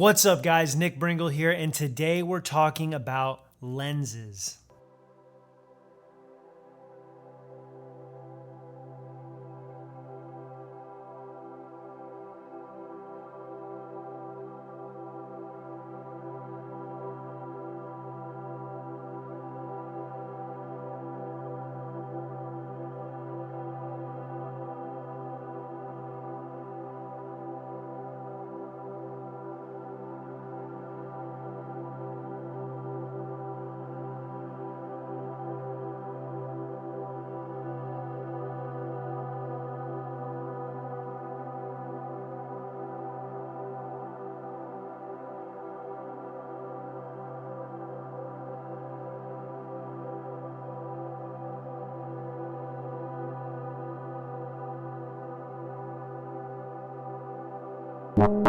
What's up, guys? Nick Brengle here, and today we're talking about lenses.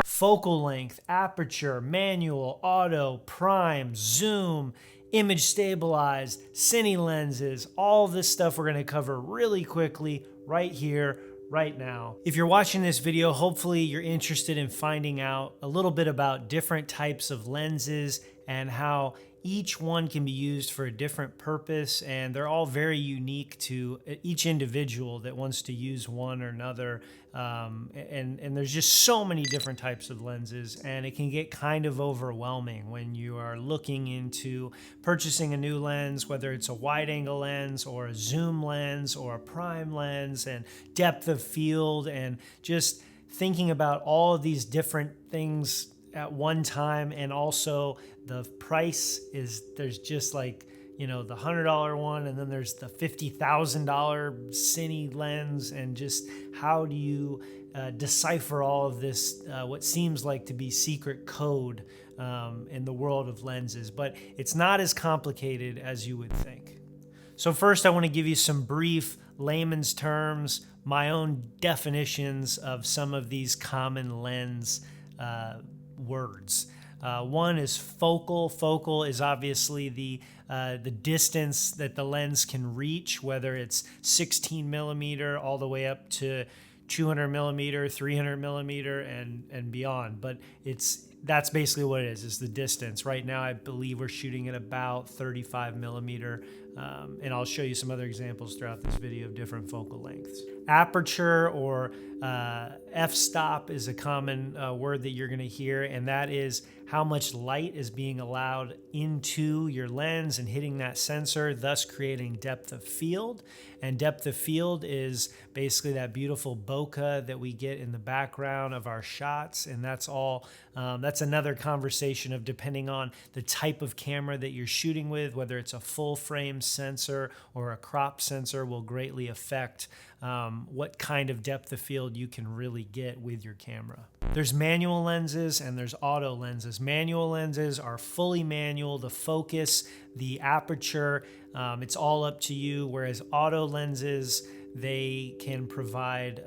Focal length, aperture, manual, auto, prime, zoom, image stabilized, cine lenses, all this stuff we're going to cover really quickly right here, right now. If you're watching this video, hopefully you're interested in finding out a little bit about different types of lenses and how each one can be used for a different purpose, and they're all very unique to each individual that wants to use one or another. And there's just so many different types of lenses, and it can get kind of overwhelming when you are looking into purchasing a new lens, whether it's a wide angle lens or a zoom lens or a prime lens, and depth of field, and just thinking about all of these different things at one time. And also the price is, there's just like, you know, the $100 one, and then there's the $50,000 cine lens, and just how do you decipher all of this, what seems like to be secret code in the world of lenses, but it's not as complicated as you would think. So first, I want to give you some brief layman's terms, my own definitions of some of these common lens words. One is focal. Focal is obviously the distance that the lens can reach, whether it's 16 millimeter all the way up to 200 millimeter, 300 millimeter, and beyond. But that's basically what it is the distance. Right now, I believe we're shooting at about 35 millimeter, and I'll show you some other examples throughout this video of different focal lengths. Aperture, or f-stop, is a common word that you're going to hear, and that is how much light is being allowed into your lens and hitting that sensor, thus creating depth of field. And depth of field is basically that beautiful bokeh that we get in the background of our shots, and that's all. That's another conversation of, depending on the type of camera that you're shooting with, whether it's a full frame sensor or a crop sensor, will greatly affect what kind of depth of field you can really get with your camera. There's manual lenses and there's auto lenses. Manual lenses are fully manual. The focus, the aperture, it's all up to you. Whereas auto lenses, they can provide,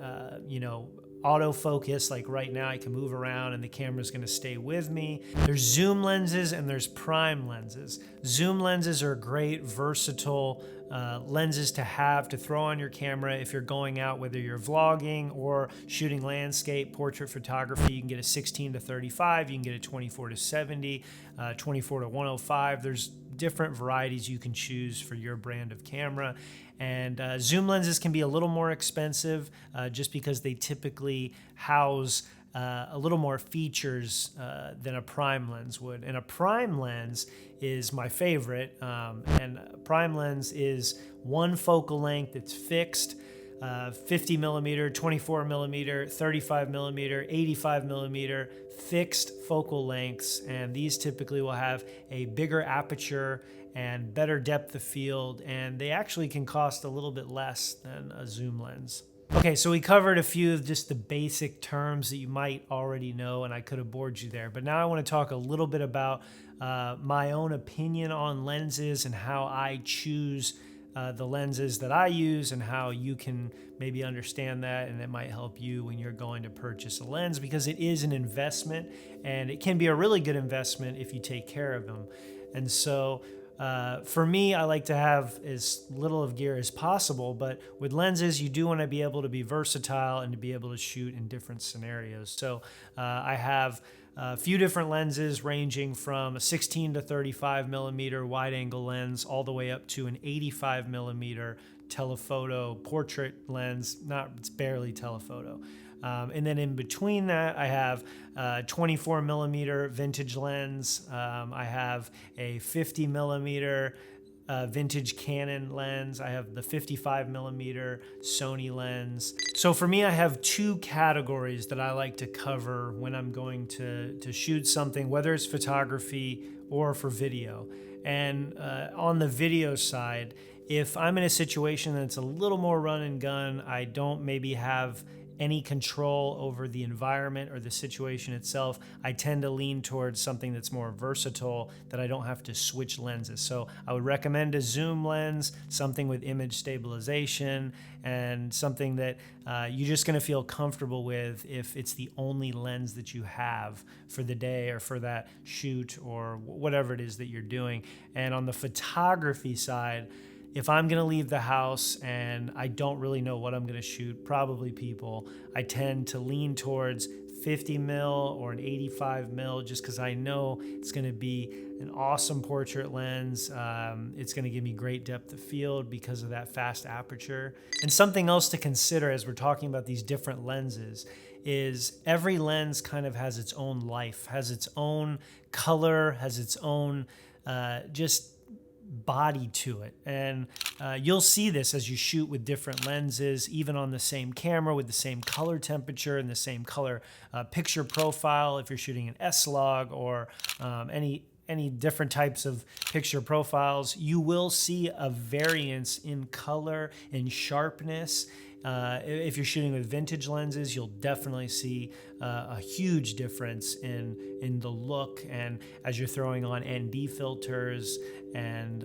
autofocus. Like right now, I can move around and the camera's going to stay with me. There's zoom lenses and there's prime lenses. Zoom lenses are great, versatile lenses to have, to throw on your camera if you're going out, whether you're vlogging or shooting landscape, portrait photography. You can get a 16 to 35, you can get a 24 to 70, 24 to 105. There's different varieties you can choose for your brand of camera. And zoom lenses can be a little more expensive just because they typically house a little more features than a prime lens would. And a prime lens is my favorite. And a prime lens is one focal length that's fixed, 50 millimeter, 24 millimeter, 35 millimeter, 85 millimeter, fixed focal lengths. And these typically will have a bigger aperture and better depth of field, and they actually can cost a little bit less than a zoom lens. Okay, so we covered a few of just the basic terms that you might already know, and I could have bored you there. But now I want to talk a little bit about my own opinion on lenses and how I choose the lenses that I use, and how you can maybe understand that, and it might help you when you're going to purchase a lens, because it is an investment, and it can be a really good investment if you take care of them. And so for me, I like to have as little of gear as possible, but with lenses, you do want to be able to be versatile and to be able to shoot in different scenarios. So I have a few different lenses ranging from a 16 to 35 millimeter wide angle lens all the way up to an 85 millimeter telephoto portrait lens. It's barely telephoto. And then in between that, I have a 24 millimeter vintage lens. I have a 50 millimeter vintage Canon lens. I have the 55 millimeter Sony lens. So for me, I have two categories that I like to cover when I'm going to shoot something, whether it's photography or for video. And on the video side, if I'm in a situation that's a little more run and gun, I don't maybe have any control over the environment or the situation itself, I tend to lean towards something that's more versatile, that I don't have to switch lenses. So I would recommend a zoom lens, something with image stabilization, and something that you're just gonna feel comfortable with if it's the only lens that you have for the day or for that shoot or whatever it is that you're doing. And on the photography side, if I'm gonna leave the house and I don't really know what I'm gonna shoot, probably people, I tend to lean towards 50 mil or an 85 mil just because I know it's gonna be an awesome portrait lens. It's gonna give me great depth of field because of that fast aperture. And something else to consider as we're talking about these different lenses is every lens kind of has its own life, has its own color, has its own just body to it. And you'll see this as you shoot with different lenses, even on the same camera with the same color temperature and the same color picture profile. If you're shooting an S-Log or any different types of picture profiles, you will see a variance in color and sharpness. If you're shooting with vintage lenses, you'll definitely see a huge difference in the look. And as you're throwing on ND filters and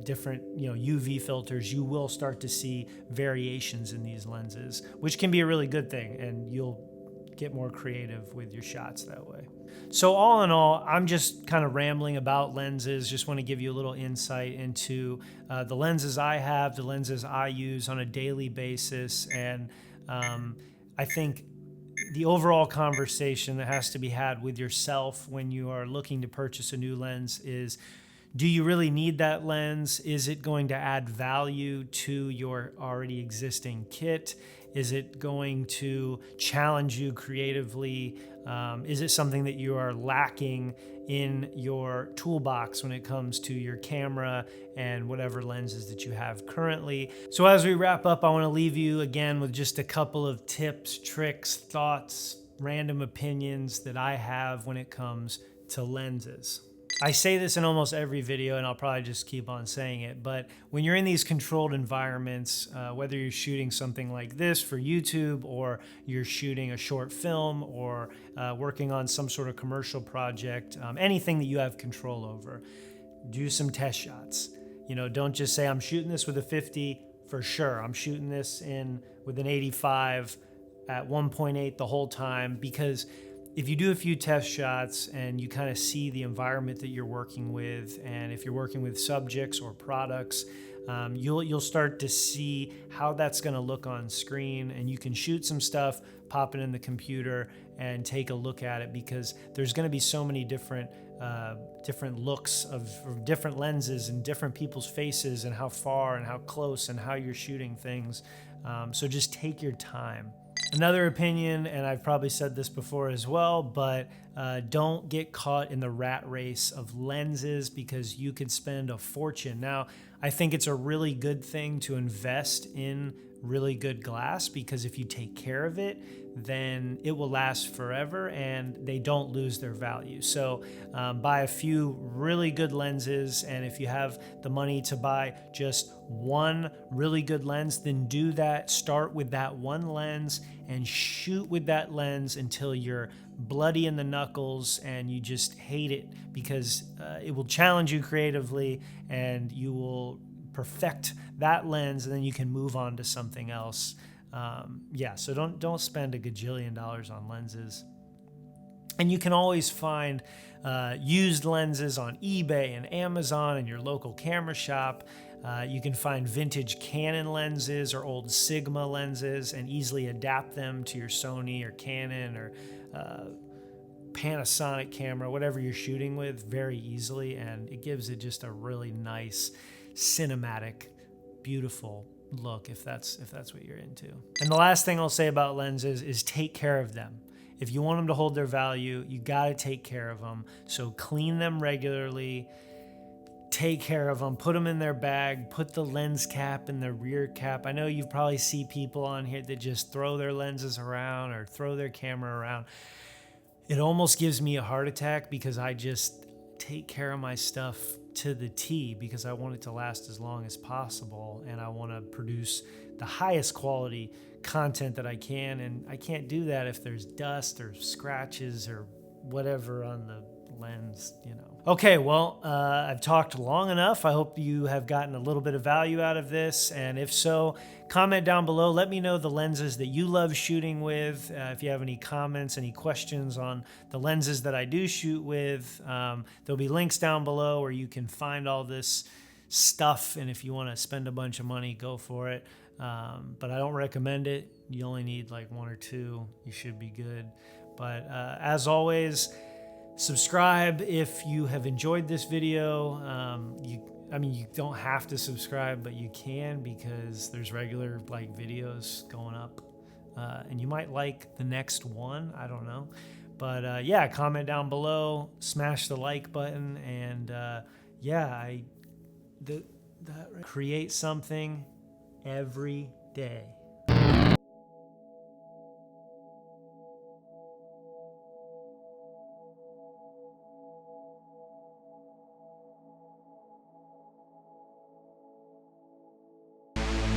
different UV filters, you will start to see variations in these lenses, which can be a really good thing, and you'll get more creative with your shots that way. So all in all, I'm just kind of rambling about lenses. Just want to give you a little insight into the lenses I have, the lenses I use on a daily basis. And I think the overall conversation that has to be had with yourself when you are looking to purchase a new lens is, do you really need that lens? Is it going to add value to your already existing kit? Is it going to challenge you creatively? Is it something that you are lacking in your toolbox when it comes to your camera and whatever lenses that you have currently? So as we wrap up, I want to leave you again with just a couple of tips, tricks, thoughts, random opinions that I have when it comes to lenses. I say this in almost every video, and I'll probably just keep on saying it, but when you're in these controlled environments, whether you're shooting something like this for YouTube, or you're shooting a short film, or working on some sort of commercial project, anything that you have control over, do some test shots. Don't just say, I'm shooting this with a 50 for sure. I'm shooting this with an 85 at 1.8 the whole time, because if you do a few test shots and you kind of see the environment that you're working with, and if you're working with subjects or products, you'll start to see how that's going to look on screen, and you can shoot some stuff, pop it in the computer, and take a look at it, because there's going to be so many different looks of different lenses and different people's faces and how far and how close and how you're shooting things. So just take your time. Another opinion, and I've probably said this before as well, but don't get caught in the rat race of lenses, because you could spend a fortune. Now, I think it's a really good thing to invest in really good glass, because if you take care of it, then it will last forever and they don't lose their value. So buy a few really good lenses, and if you have the money to buy just one really good lens, then do that. Start with that one lens and shoot with that lens until you're bloody in the knuckles and you just hate it, because it will challenge you creatively and you will perfect that lens, and then you can move on to something else. So don't spend a gajillion dollars on lenses. And you can always find used lenses on eBay and Amazon and your local camera shop. You can find vintage Canon lenses or old Sigma lenses and easily adapt them to your Sony or Canon or Panasonic camera, whatever you're shooting with, very easily, and it gives it just a really nice cinematic, beautiful look if that's what you're into. And the last thing I'll say about lenses is take care of them. If you want them to hold their value, you got to take care of them. So clean them regularly, take care of them, put them in their bag, put the lens cap in the rear cap. I know you probably see people on here that just throw their lenses around or throw their camera around. It almost gives me a heart attack because I just take care of my stuff to the T because I want it to last as long as possible, and I want to produce the highest quality content that I can, and I can't do that if there's dust or scratches or whatever on the lens, you know. Okay, well, I've talked long enough. I hope you have gotten a little bit of value out of this, and if so, comment down below. Let me know the lenses that you love shooting with. If you have any comments, any questions on the lenses that I do shoot with, there'll be links down below where you can find all this stuff, and if you want to spend a bunch of money, go for it. But I don't recommend it. You only need like 1 or 2. You should be good. But as always, subscribe if you have enjoyed this video. I mean, you don't have to subscribe, but you can because there's regular like videos going up, and you might like the next one. I don't know, but yeah, comment down below, smash the like button, and yeah, create something every day.